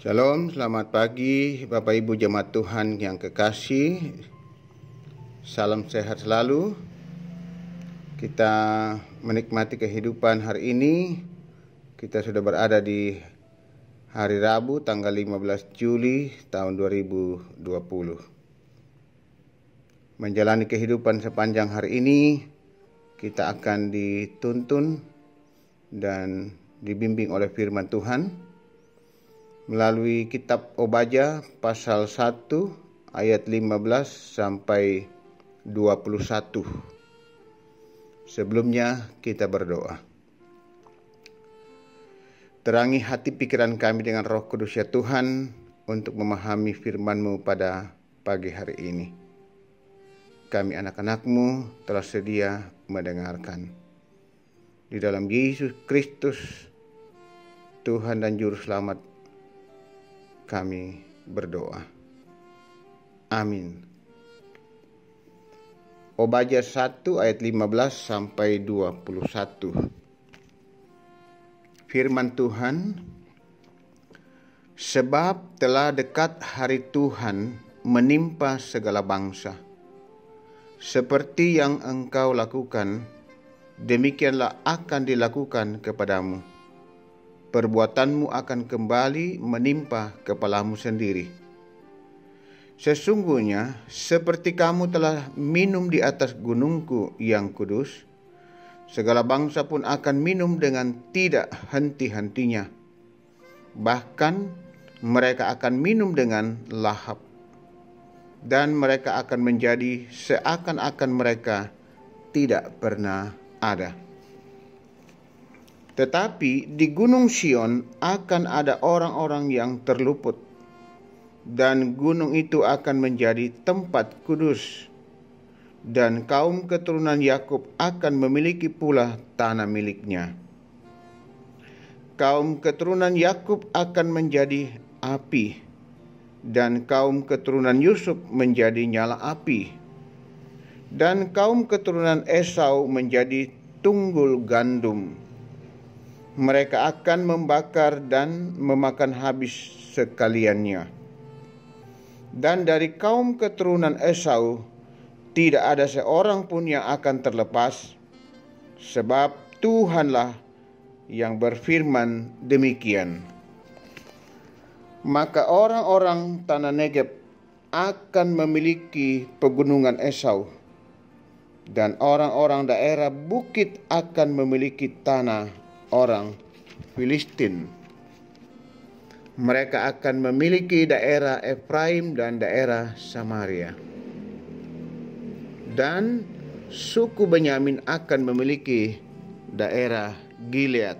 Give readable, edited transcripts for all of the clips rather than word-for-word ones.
Shalom, selamat pagi Bapak Ibu jemaat Tuhan yang kekasih. Salam sehat selalu. Kita menikmati kehidupan hari ini. Kita sudah berada di hari Rabu tanggal 15 Juli tahun 2020. Menjalani kehidupan sepanjang hari ini, kita akan dituntun dan dibimbing oleh firman Tuhan melalui kitab Obadya pasal 1 ayat 15 sampai 21. Sebelumnya kita berdoa. Terangi hati pikiran kami dengan Roh Kudus ya Tuhan untuk memahami firman-Mu pada pagi hari ini. Kami anak-anak-Mu telah sedia mendengarkan. Di dalam Yesus Kristus, Tuhan dan Juru Selamat, kami berdoa. Amin. Obadya 1 ayat 15 sampai 21. Firman Tuhan, sebab telah dekat hari Tuhan menimpa segala bangsa. Seperti yang engkau lakukan, demikianlah akan dilakukan kepadamu. Perbuatanmu akan kembali menimpa kepalamu sendiri. Sesungguhnya seperti kamu telah minum di atas gunungku yang kudus, segala bangsa pun akan minum dengan tidak henti-hentinya. Bahkan mereka akan minum dengan lahap, dan mereka akan menjadi seakan-akan mereka tidak pernah ada. Tetapi di Gunung Sion akan ada orang-orang yang terluput, dan gunung itu akan menjadi tempat kudus, dan kaum keturunan Yakub akan memiliki pula tanah miliknya. Kaum keturunan Yakub akan menjadi api, dan kaum keturunan Yusuf menjadi nyala api, dan kaum keturunan Esau menjadi tunggul gandum. Mereka akan membakar dan memakan habis sekaliannya. Dan dari kaum keturunan Esau tidak ada seorang pun yang akan terlepas, sebab Tuhanlah yang berfirman demikian. Maka orang-orang tanah Negeb akan memiliki pegunungan Esau, dan orang-orang daerah bukit akan memiliki tanah orang Filistin. Mereka akan memiliki daerah Efraim dan daerah Samaria. Dan suku Benyamin akan memiliki daerah Gilead.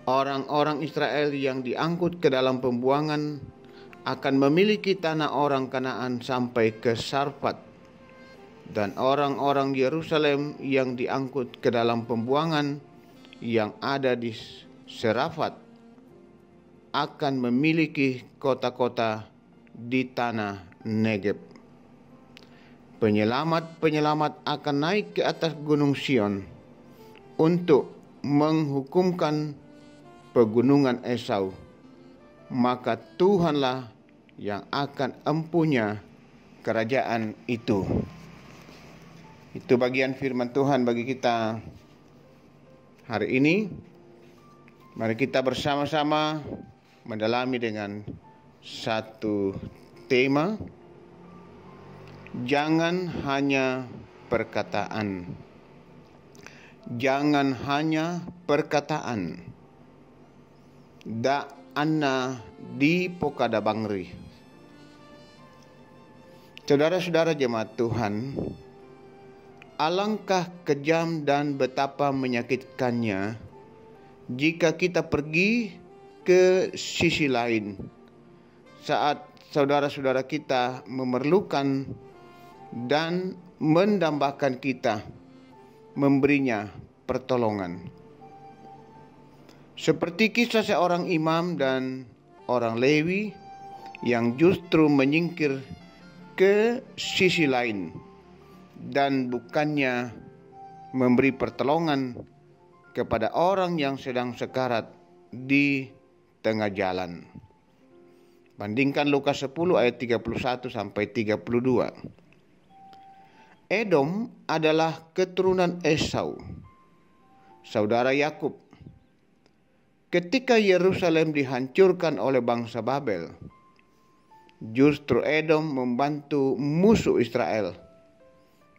Orang-orang Israel yang diangkut ke dalam pembuangan akan memiliki tanah orang Kanaan sampai ke Sarfat. Dan orang-orang Yerusalem yang diangkut ke dalam pembuangan yang ada di Serafat akan memiliki kota-kota di tanah Negeb. Penyelamat-penyelamat akan naik ke atas gunung Sion untuk menghukumkan pegunungan Esau. Maka Tuhanlah yang akan empunya kerajaan itu. Itu bagian firman Tuhan bagi kita hari ini. Mari kita bersama-sama mendalami dengan satu tema. Jangan hanya perkataan. Jangan hanya perkataan. Da anna di pokada bangri. Saudara-saudara jemaat Tuhan, alangkah kejam dan betapa menyakitkannya jika kita pergi ke sisi lain saat saudara-saudara kita memerlukan dan mendambakan kita, memberinya pertolongan. Seperti kisah seorang imam dan orang Lewi yang justru menyingkir ke sisi lain dan bukannya memberi pertolongan kepada orang yang sedang sekarat di tengah jalan. Bandingkan Lukas 10 ayat 31 sampai 32. Edom adalah keturunan Esau, saudara Yakub. Ketika Yerusalem dihancurkan oleh bangsa Babel, justru Edom membantu musuh Israel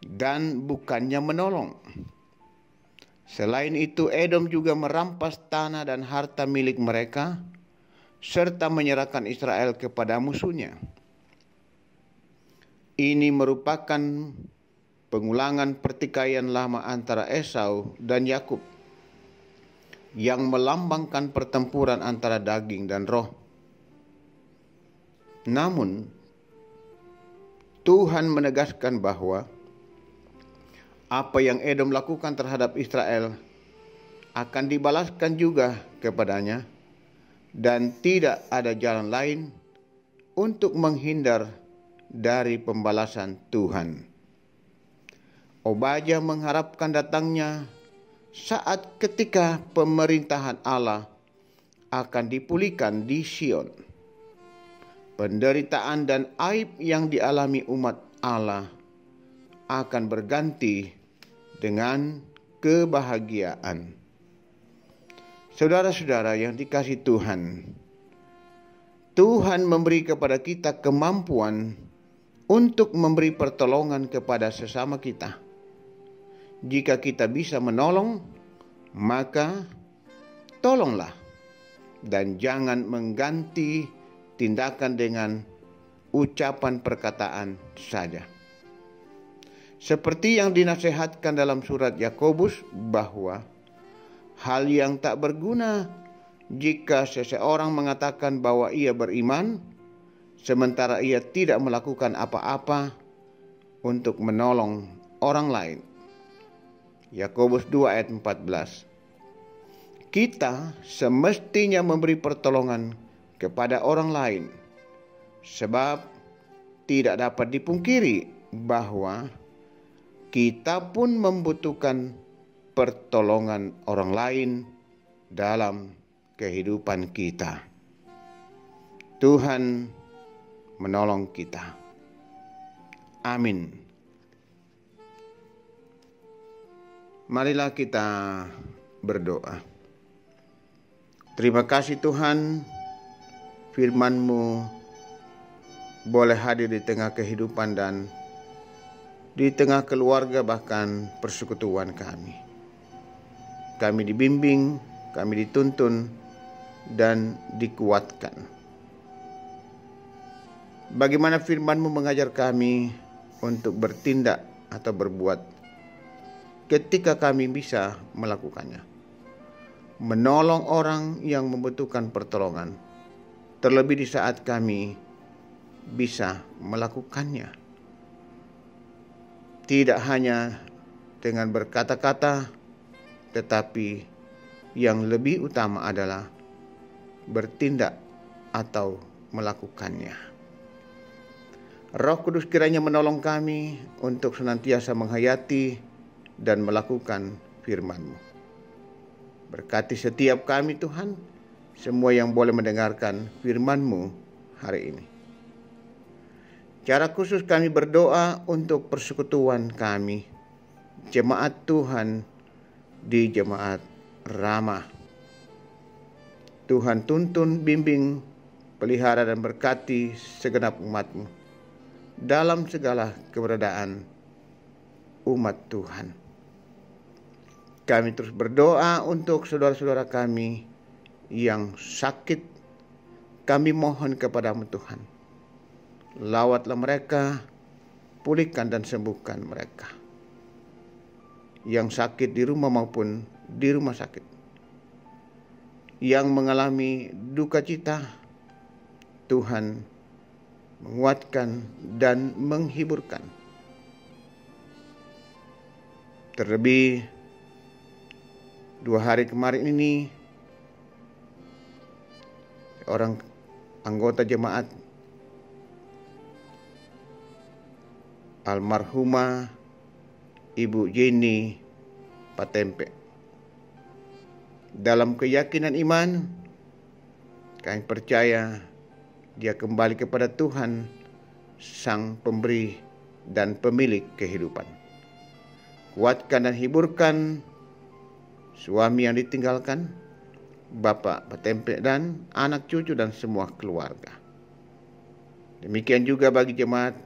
dan bukannya menolong. Selain itu, Edom juga merampas tanah dan harta milik mereka serta menyerahkan Israel kepada musuhnya. Ini merupakan pengulangan pertikaian lama antara Esau dan Yakub yang melambangkan pertempuran antara daging dan roh. Namun, Tuhan menegaskan bahwa apa yang Edom lakukan terhadap Israel akan dibalaskan juga kepadanya, dan tidak ada jalan lain untuk menghindar dari pembalasan Tuhan. Obadya mengharapkan datangnya saat ketika pemerintahan Allah akan dipulihkan di Sion. Penderitaan dan aib yang dialami umat Allah akan berganti dengan kebahagiaan. Saudara-saudara yang dikasihi Tuhan, Tuhan memberi kepada kita kemampuan untuk memberi pertolongan kepada sesama kita. Jika kita bisa menolong, maka tolonglah, dan jangan mengganti tindakan dengan ucapan perkataan saja. Seperti yang dinasihatkan dalam surat Yakobus bahwa hal yang tak berguna jika seseorang mengatakan bahwa ia beriman, sementara ia tidak melakukan apa-apa untuk menolong orang lain. Yakobus 2 ayat 14. Kita semestinya memberi pertolongan kepada orang lain, sebab tidak dapat dipungkiri bahwa kita pun membutuhkan pertolongan orang lain dalam kehidupan kita. Tuhan menolong kita. Amin. Marilah kita berdoa. Terima kasih Tuhan, firman-Mu boleh hadir di tengah kehidupan dan di tengah keluarga, bahkan persekutuan kami. Kami dibimbing, kami dituntun, dan dikuatkan. Bagaimana firman-Mu mengajar kami untuk bertindak atau berbuat ketika kami bisa melakukannya. Menolong orang yang membutuhkan pertolongan, terlebih di saat kami bisa melakukannya. Tidak hanya dengan berkata-kata, tetapi yang lebih utama adalah bertindak atau melakukannya. Roh Kudus kiranya menolong kami untuk senantiasa menghayati dan melakukan firman-Mu. Berkati setiap kami Tuhan, semua yang boleh mendengarkan firman-Mu hari ini. Cara khusus kami berdoa untuk persekutuan kami, jemaat Tuhan di Jemaat Ramah. Tuhan tuntun, bimbing, pelihara dan berkati segenap umat-Mu dalam segala keberadaan umat Tuhan. Kami terus berdoa untuk saudara-saudara kami yang sakit. Kami mohon kepada-Mu Tuhan, lawatlah mereka, pulihkan dan sembuhkan mereka. Yang sakit di rumah maupun di rumah sakit, yang mengalami duka cita, Tuhan menguatkan dan menghiburkan. Terlebih 2 hari kemarin ini, orang anggota jemaat almarhumah Ibu Jenny Patempe. Dalam keyakinan iman, Kami percaya dia kembali kepada Tuhan, Sang Pemberi dan Pemilik kehidupan. Kuatkan dan hiburkan suami yang ditinggalkan, bapak petempe dan anak cucu dan semua keluarga. Demikian juga bagi jemaat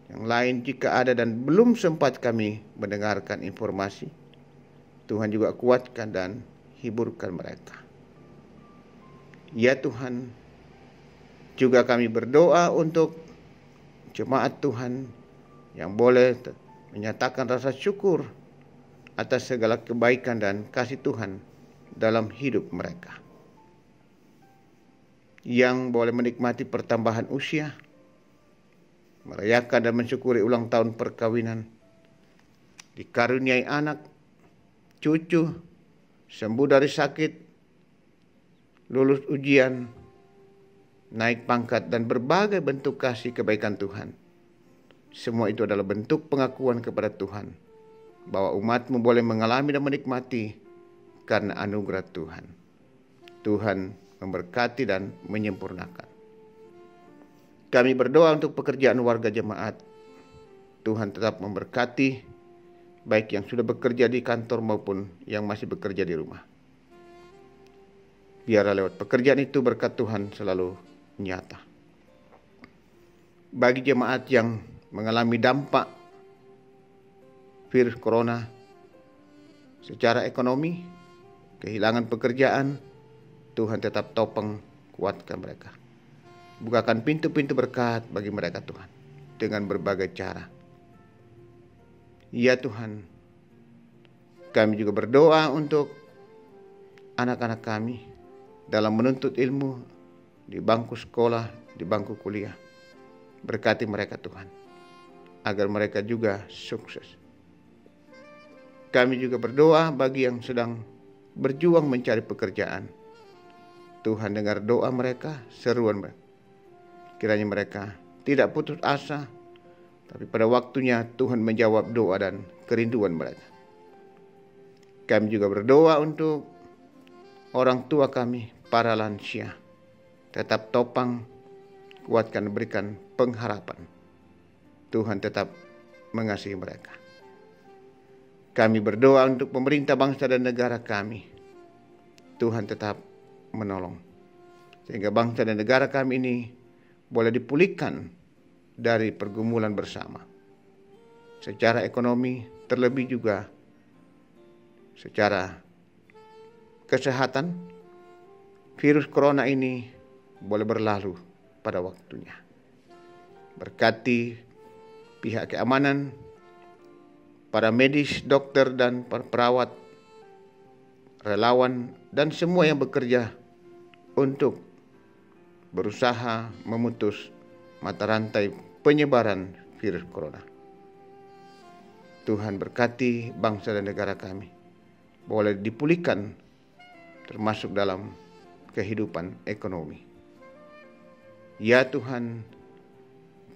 yang lain jika ada dan belum sempat kami mendengarkan informasi, Tuhan juga kuatkan dan hiburkan mereka. Ya Tuhan, juga kami berdoa untuk jemaat Tuhan yang boleh menyatakan rasa syukur atas segala kebaikan dan kasih Tuhan dalam hidup mereka. Yang boleh menikmati pertambahan usia, merayakan dan mensyukuri ulang tahun perkawinan, dikaruniai anak, cucu, sembuh dari sakit, lulus ujian, naik pangkat dan berbagai bentuk kasih kebaikan Tuhan. Semua itu adalah bentuk pengakuan kepada Tuhan bahwa umat-Mu boleh mengalami dan menikmati karena anugerah Tuhan. Tuhan memberkati dan menyempurnakan. Kami berdoa untuk pekerjaan warga jemaat. Tuhan tetap memberkati, baik yang sudah bekerja di kantor maupun yang masih bekerja di rumah. Biarlah lewat pekerjaan itu berkat Tuhan selalu nyata. Bagi jemaat yang mengalami dampak virus corona secara ekonomi, kehilangan pekerjaan, Tuhan tetap topang, kuatkan mereka. Bukakan pintu-pintu berkat bagi mereka Tuhan dengan berbagai cara. Ya Tuhan, kami juga berdoa untuk anak-anak kami dalam menuntut ilmu di bangku sekolah, di bangku kuliah. Berkati mereka Tuhan, agar mereka juga sukses. Kami juga berdoa bagi yang sedang berjuang mencari pekerjaan. Tuhan dengar doa mereka, seruan mereka. Kiranya mereka tidak putus asa, tapi pada waktunya Tuhan menjawab doa dan kerinduan mereka. Kami juga berdoa untuk orang tua kami, para lansia. Tetap topang, kuatkan, berikan pengharapan. Tuhan tetap mengasihi mereka. Kami berdoa untuk pemerintah bangsa dan negara kami. Tuhan tetap menolong, sehingga bangsa dan negara kami ini boleh dipulihkan dari pergumulan bersama. Secara ekonomi, terlebih juga secara kesehatan, virus corona ini boleh berlalu pada waktunya. Berkati pihak keamanan, para medis, dokter dan perawat, relawan, dan semua yang bekerja untuk berusaha memutus mata rantai penyebaran virus corona. Tuhan berkati bangsa dan negara kami, boleh dipulihkan termasuk dalam kehidupan ekonomi. Ya Tuhan,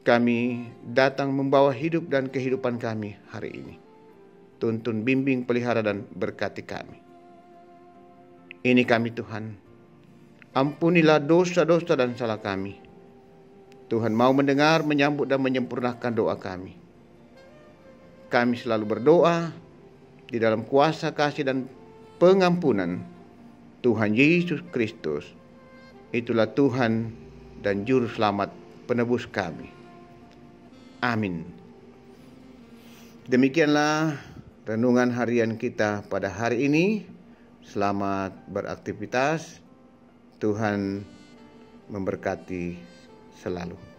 kami datang membawa hidup dan kehidupan kami hari ini. Tuntun, bimbing, pelihara dan berkati kami. Ini kami Tuhan. Ampunilah dosa-dosa dan salah kami. Tuhan mau mendengar, menyambut dan menyempurnakan doa kami. Kami selalu berdoa di dalam kuasa kasih dan pengampunan Tuhan Yesus Kristus. Itulah Tuhan dan Juru Selamat penebus kami. Amin. Demikianlah renungan harian kita pada hari ini. Selamat beraktivitas. Tuhan memberkati selalu.